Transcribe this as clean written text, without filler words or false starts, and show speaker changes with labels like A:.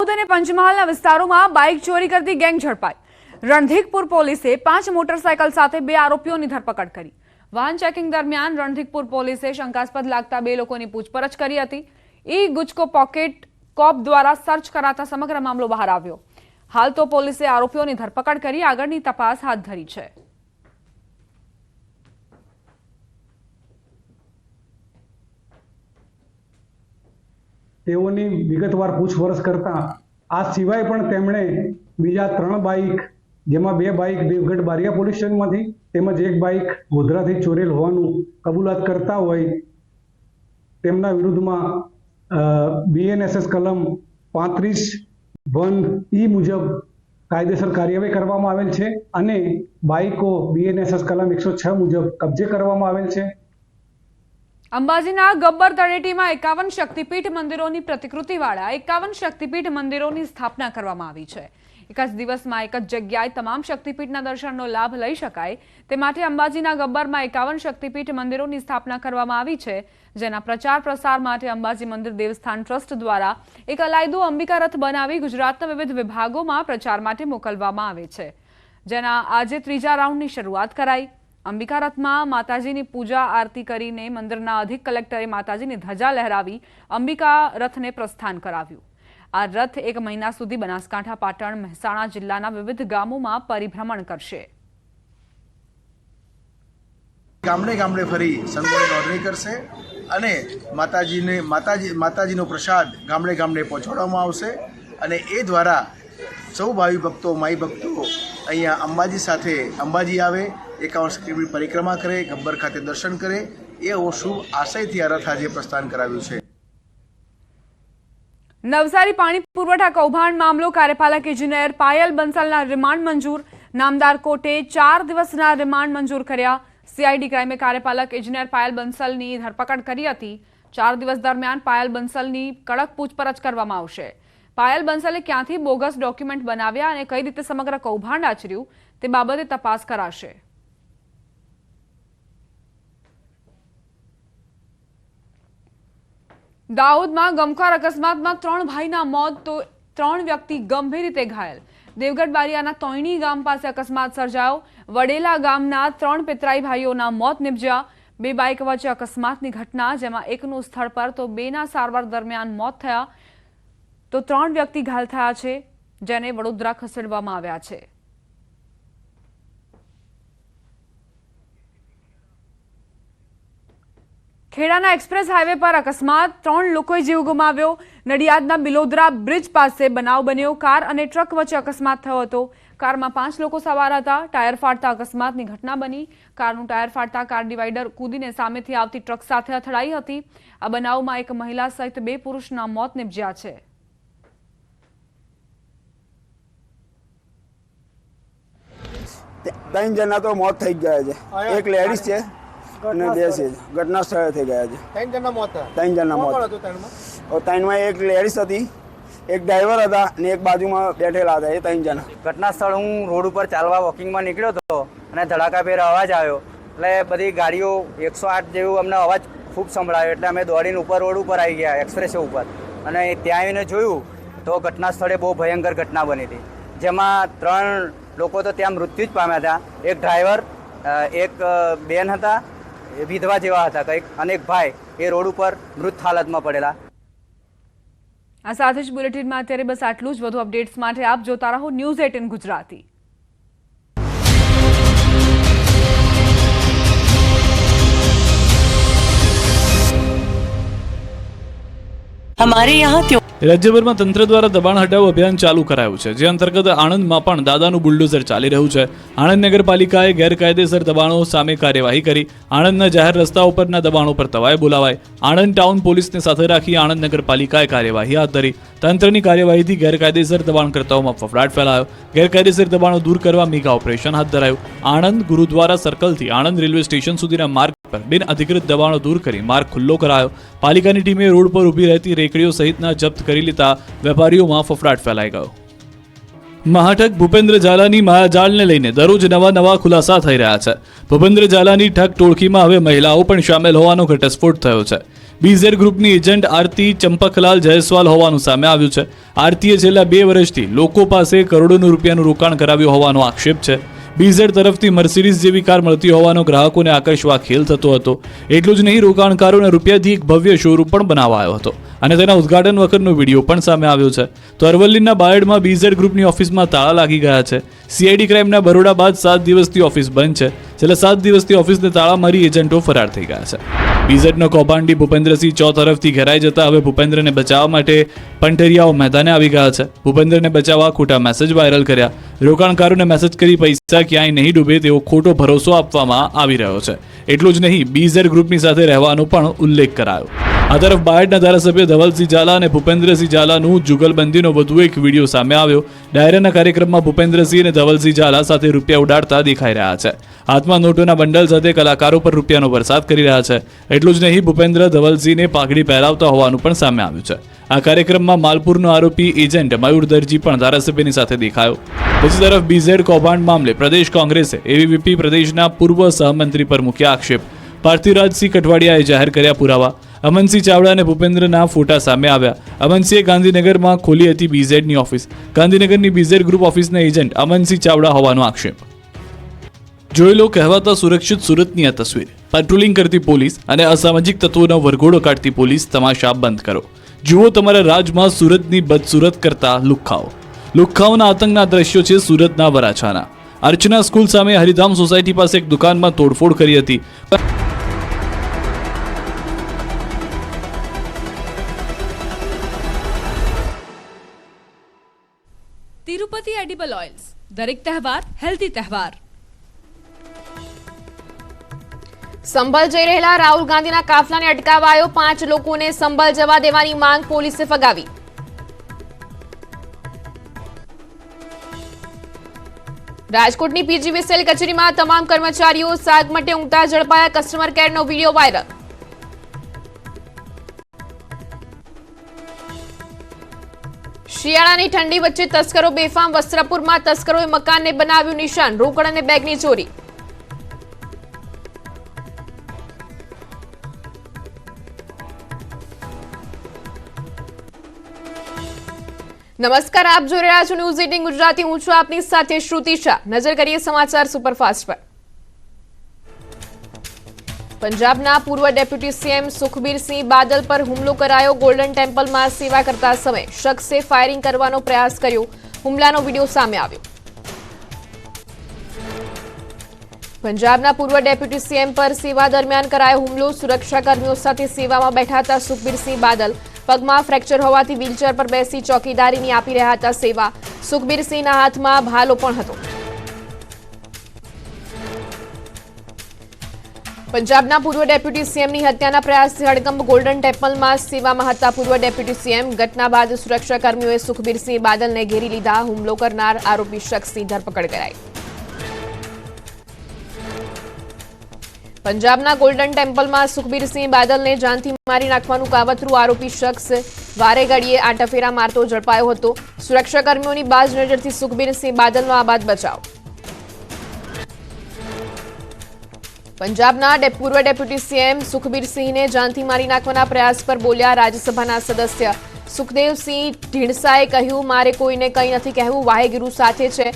A: દાહોદ અને પંચમહાલના વિસ્તારોમાં બાઇક ચોરી કરતી ગેંગ ઝડપાઈ। રણધીકપુર પોલીસે 5 મોટરસાયકલ સાથે 2 આરોપીઓની ધરપકડ કરી। વાહન ચેકિંગ દરમિયાન રણધીકપુર પોલીસે શંકાસ્પદ લાગતા 2 લોકોની પૂછપરછ કરી હતી। ગુજકો પોકેટ કોપ દ્વારા સર્ચ કરાતા સમગ્ર મામલો બહાર આવ્યો। હાલ તો પોલીસે આરોપીઓની ધરપકડ કરી આગળની તપાસ હાથ ધરી છે।
B: તેઓની વિગતવાર પૂછપરછ કરતા આ સિવાય પણ તેમણે બીજા 3 બાઇક, જેમાં 2 બાઇક દેવગઢ બારિયા પોલીસ સ્ટેશનમાંથી તેમજ 1 બાઇક ગોધરાથી ચોરેલ હોવાનું કબૂલાત કરતા હોય તેમના વિરુદ્ધમાં BNSS કલમ 35(1) મુજબ કાયદેસર કાર્યવાહી કરવામાં આવેલ છે અને બાઇકો BNSS કલમ 106 મુજબ કબજે કરવામાં આવેલ છે।
A: અંબાજીના ગબ્બર તળેટીમાં 51 શક્તિપીઠ મંદિરોની પ્રતિકૃતિવાળા 51 શક્તિપીઠ મંદિરોની સ્થાપના કરવામાં આવી છે। એક જ દિવસમાં એક જ જગ્યાએ તમામ શક્તિપીઠના દર્શનનો લાભ લઈ શકાય તે માટે અંબાજીના ગબ્બરમાં 51 શક્તિપીઠ મંદિરોની સ્થાપના કરવામાં આવી છે, જેના પ્રચાર પ્રસાર માટે અંબાજી મંદિર દેવસ્થાન ટ્રસ્ટ દ્વારા એક અલાયદો અંબિકા રથ બનાવી ગુજરાતના વિવિધ વિભાગોમાં પ્રચાર માટે મોકલવામાં આવે છે, જેના આજે 3જા રાઉન્ડની શરૂઆત કરાઈ। અંબિકા રથમાં માતાજીની પૂજા આરતી કરીને મંદિરના અધિક કલેક્ટરે માતાજીની ધજા લહેરાવી અંબિકા રથને પ્રસ્થાન કરાવ્યું। આ રથ 1 મહિના સુધી બનાસકાંઠા, પાટણ, મહેસાણા જિલ્લાના વિવિધ ગામોમાં પરિભ્રમણ કરશે।
C: ગામડે ગામડે ફરી સંતોની નોંધણી કરશે અને માતાજીનો પ્રસાદ ગામડે ગામડે પહોંચાડવામાં આવશે અને એ દ્વારા સૌ ભાવિ ભક્તો, માઈ ભક્તો અહીંયા અંબાજી સાથે અંબાજી આવે, 51 શક્તિપીઠ પરિક્રમા કરે, ગબ્બર ખાતે દર્શન કરે, એ શુભ આશયથી આ રથ આજે પ્રસ્થાન કરાવ્યું છે।
A: નવસારી પાણી પુરવઠા કૌભાંડ મામલો કાર્યપાલક ઇજનેર પાયલ બંસલના રિમાન્ડ મંજૂર। નામદાર કોર્ટે 4 દિવસના રિમાન્ડ મંજૂર કર્યા। CID ક્રાઇમે કાર્યપાલક ઇજનેર પાયલ બંસલની ધરપકડ કરી હતી। 4 દિવસ દરમિયાન પાયલ બંસલની કડક પૂછપરછ કરવામાં આવશે। પાયલ બંસલે ક્યાંથી બોગસ ડોક્યુમેન્ટ બનાવ્યા અને કઈ રીતે સમગ્ર કૌભાંડ આચર્યું તે બાબતે તપાસ કરાશે। દાહોદમાં ગમખ્વાર અકસ્માતમાં 3 ભાઈના મોત તો 3 વ્યક્તિ ગંભીર રીતે ઘાયલ। દેવગઢ બારિયાના તોયણી ગામ પાસે અકસ્માત સર્જાયો। વડેલા ગામના 3 પિતરાઈ ભાઈઓના મોત નિપજ્યા। 2 બાઇક વચ્ચે અકસ્માતની ઘટના, જેમાં એકનું સ્થળ પર તો 2ના સારવાર દરમિયાન મોત થયા તો 3 વ્યક્તિ ઘાયલ થયા છે, જેને વડોદરા ખસેડવામાં આવ્યા છે। ખેડાના એક્સપ્રેસ હાઈવે પર અકસ્માત, 3 લોકોએ જીવ ગુમાવ્યો। નડિયાદના બિલોદરા બ્રિજ પાસે બનાવ બન્યો। કાર અને ટ્રક વચ્ચે અકસ્માત થયો હતો। કારમાં 5 લોકો સવાર હતા। ટાયર ફાટતા અકસ્માતની ઘટના બની। કારનું ટાયર ફાટતા કાર ડિવાઈડર કૂદીને સામેથી આવતી ટ્રક સાથે અથડાઈ હતી। આ બનાવમાં એક મહિલા સહિત 2 પુરુષના મોત નિપજ્યા છે।
D: ત્રણ જણા તો મોત થઈ ગયા છે। એક લેડીઝ છે અને 2 છે ઘટના સ્થળે થઈ ગયા છે। 3 જણા મોત ત્રણમાં એક લેડીઝ હતી, એક ડ્રાઈવર હતા અને એક બાજુમાં બેઠેલા હતા। એ 3 જણા
E: ઘટના સ્થળ હું રોડ ઉપર ચાલવા વોકિંગમાં નીકળ્યો હતો અને ધડાકાભેર અવાજ આવ્યો એટલે બધી ગાડીઓ 108 જેવું અમને અવાજ ખૂબ સંભળાયો એટલે અમે દોડીને ઉપર રોડ ઉપર આવી ગયા, એક્સપ્રેસ ઉપર, અને ત્યાં આવીને જોયું તો ઘટના સ્થળે બહુ ભયંકર ઘટના બની હતી, જેમાં 3 લોકો તો ત્યાં મૃત્યુ જ પામ્યા હતા। એક ડ્રાઈવર, એક બેન હતા, વિધવા જેવા હતા કંઈક, અને એક ભાઈ એ રોડ ઉપર મૃત હાલતમાં પડેલા।
A: આ સાથે જ બુલેટિનમાં અત્યારે બસ આટલું જ। વધુ અપડેટ્સ માટે આપ જોતા રહો ન્યૂઝ 18 ગુજરાતી।
F: हमारे यहाँ
G: રાજ્યભરમાં તંત્ર દ્વારા દબાણ હટાવો અભિયાન ચાલુ કરાયું છે, જે અંતર્ગત આણંદમાં પણ દાદાનું બુલડોઝર ચાલી રહ્યું છે। આણંદ નગરપાલિકાએ ગેરકાયદેસર દબાણો સામે કાર્યવાહી કરી। આણંદના જાહેર રસ્તાઓ પરના દબાણો પર તવાઈ બોલાવાઈ। આણંદ ટાઉન પોલીસને સાથે રાખી આણંદ નગરપાલિકાએ કાર્યવાહી હાથ ધરી। તંત્રની કાર્યવાહીથી ગેરકાયદેસર દબાણકર્તાઓમાં ફફડાટ ફેલાયો। ગેરકાયદેસર દબાણો દૂર કરવા મેગા ઓપરેશન હાથ ધરાયું। આણંદ ગુરુદ્વારા સર્કલથી આણંદ રેલવે સ્ટેશન સુધીના માર્ગ પર બિન અધિકૃત દબાણો દૂર કરી માર્ગ ખુલ્લો કરાયો। પાલિકાની ટીમે રોડ પર ઊભી રહેતી રેકડીઓ સહિતના જપ્ત કરી લેતા વેપારીઓમાં ફફડાટ ફેલાઈ ગયો। મહાઠગ ભૂપેન્દ્ર ઝાલાની માયાજાળને લઈને દરરોજ નવા ખુલાસા થઈ રહ્યા છે। ભૂપેન્દ્ર ઝાલાની ઠગ ટોળકીમાં હવે મહિલાઓ પણ સામેલ હોવાનો ઘટસ્ફોટ થયો છે। બીઝેડ ગ્રુપની એજન્ટ આરતી ચંપકલાલ જયસ્વાલ હોવાનું સામે આવ્યું છે. આરતીએ છેલ્લા 2 વર્ષથી લોકો પાસે કરોડોનું રૂપિયાનું રોકાણ કરાવ્યું હોવાનો આક્ષેપ છે. બીઝેડ તરફથી મર્સિડીઝ જેવી કાર મળતી હોવાનો ગ્રાહકોને આકર્ષવા ખેલ થતો હતો. એટલું જ નહીં, રોકાણકારોને રૂપિયાથી એક ભવ્ય શોરૂમ પણ બનાવાયો હતો અને તેના ઉદ્ઘાટન વખતનો વિડીયો પણ સામે આવ્યો છે. તો અરવલ્લીના બાયડમાં બીઝેડ ગ્રુપની ઓફિસમાં તાળા લાગી ગયા છે. સીઆઈડી ક્રાઇમના બરોડા બાદ 7 દિવસથી ઓફિસ બંધ છે. છેલ્લા 7 દિવસથી ઓફિસને તાળા મારી એજન્ટો ફરાર થઈ ગયા છે. બીઝેડનો કૌભાંડી ભૂપેન્દ્રસિંહ ચૌ તરફથી ઘેરાઈ જતા હવે ભૂપેન્દ્રને બચાવવા માટે પંટરિયાઓ મેદાને આવી ગયા છે. ભૂપેન્દ્રને બચાવવા ખોટા મેસેજ વાયરલ કર્યા. રોકાણકારોને મેસેજ કરી પૈસા ક્યાંય નહીં ડૂબે તેવો ખોટો ભરોસો આપવામાં આવી રહ્યો છે. એટલું જ નહીં, બીઝેડ ગ્રુપની સાથે રહેવાનો પણ ઉલ્લેખ કરાયો. આ તરફ બાયડના ધારાસભ્ય ધવલસિંહ ઝાલા અને ભૂપેન્દ્રસિંહ ઝાલાનું જુગલબંધીનો વધુ એક વિડીયો સામે આવ્યો. ડાયરાના કાર્યક્રમમાં ભૂપેન્દ્રસિંહ અને ધવલસિંહ ઝાલા સાથે રૂપિયા ઉડાડતા દેખાઈ રહ્યા છે. હાથમાં નોટોના બંડલ સાથે કલાકારો પર રૂપિયાનો વરસાદ કરી રહ્યા છે. એટલું જ નહીં, ભૂપેન્દ્ર ધવલસિંહને પાઘડી પહેરાવતા હોવાનું પણ સામે આવ્યું છે. આ કાર્યક્રમમાં માલપુરનો આરોપી એજન્ટ મયુર દરજી પણ ધારાસભ્યની સાથે દેખાયો. બીજી તરફ બીઝેડ કૌભાંડ મામલે પ્રદેશ કોંગ્રેસે એબીવીપી પ્રદેશના પૂર્વ સહમંત્રી પર મૂક્યા આક્ષેપ. પાર્થિવરાજસિંહ કઠવાડિયાએ જાહેર કર્યા પુરાવા. અમનસિંહ ચાવડા અને ભૂપેન્દ્રના ફોટા સામે આવ્યા. અમનસિંહે ગાંધીનગરમાં ખોલી હતી બીઝેડની ઓફિસ. ગાંધીનગરની બીઝેડ ગ્રુપ ઓફિસના એજન્ટ અમનસિંહ ચાવડા હોવાનો આક્ષેપ. જોઈ લો કહેવાતા સુરક્ષિત સુરતની આ તસવીર. પેટ્રોલિંગ કરતી પોલીસ અને અસામાજિક તત્વોનો વરઘોડો કાઢતી પોલીસ તમાશા બંધ કરો. જુઓ તમારા રાજમાં સુરતની બદસુરત કરતા લુખ્ખાઓ. લુખ્ખાઓના આતંકના દ્રશ્યો છે સુરતના વરાછાના. અર્ચના સ્કૂલ સામે હરિધામ સોસાયટી પાસે એક દુકાનમાં તોડફોડ કરી હતી.
A: તિરુપતિ એડિબલ ઓઇલ્સ, દરેક તહેવાર હેલ્ધી તહેવાર.
H: સંભલ જઈ રહેલા રાહુલ ગાંધીના કાફલાને અટકાવાયો. 5 લોકોને સંભલ જવા દેવાની માંગ પોલીસે ફગાવી. રાજકોટની પીજીવીસીએલ કચેરીમાં તમામ કર્મચારીઓ સાગમટે ઊંઘતા ઝડપાયા. કસ્ટમર કેરનો વિડીયો વાયરલ. શિયાળાની ઠંડી વચ્ચે તસ્કરો બેફામ. વસ્ત્રાપુરમાં તસ્કરોએ મકાનને બનાવ્યું નિશાન. રોકડ અને બેગની ચોરી. નમસ્કાર, આપ જોઈ રહ્યા છો ન્યૂઝ 18 ગુજરાતી. હું છું આપની સાથે શ્રુતિ શાહ. નજર કરીએ સમાચાર સુપરફાસ્ટ પર. પંજાબના પૂર્વ ડેપ્યુટી સીએમ સુખબીરસિંહ બાદલ પર હુમલો કરાયો. ગોલ્ડન ટેમ્પલમાં સેવા કરતા સમયે શખ્સે ફાયરિંગ કરવાનો પ્રયાસ કર્યો. હુમલાનો વિડીયો સામે આવ્યો. પંજાબના પૂર્વ ડેપ્યુટી સીએમ પર સેવા દરમિયાન કરાયો હુમલો. સુરક્ષાકર્મીઓ સાથે સેવામાં બેઠા હતા સુખબીરસિંહ બાદલ. પગમાં ફ્રેક્ચર હોવાથી વ્હીલચેર પર બેસી ચોકીદારીની આપી રહ્યા હતા સેવા. સુખબીરસિંહના હાથમાં ભાલો પણ હતો. પંજાબના પૂર્વ ડેપ્યુટી સીએમની હત્યાના પ્રયાસથી હડકંપ. ગોલ્ડન ટેમ્પલમાં સેવામાં હતા પૂર્વ ડેપ્યુટી સીએમ. ઘટના બાદ સુરક્ષાકર્મીઓએ સુખબીરસિંહ બાદલને ઘેરી લીધા. હુમલો કરનાર આરોપી શખ્સની ધરપકડ કરાઈ. પંજાબના ગોલ્ડન ટેમ્પલમાં સુખબીરસિંહ બાદલને જાનથી મારી નાખવાનું કાવતરું. આરોપી શખ્સ વારે ઘડીએ આંટાફેરા મારતો ઝડપાયો હતો. સુરક્ષાકર્મીઓની બાજ નજરથી સુખબીરસિંહ બાદલનો આબાદ બચાવ. પંજાબના પૂર્વ ડેપ્યુટી સીએમ સુખબીરસિંહને જાનથી મારી નાખવાના પ્રયાસ પર બોલ્યા રાજ્યસભાના સદસ્ય સુખદેવસિંહ ઢીંડસાએ કહ્યું, મારે કોઈને કંઈ નથી કહેવું, વાહેગુરુ સાથે છે.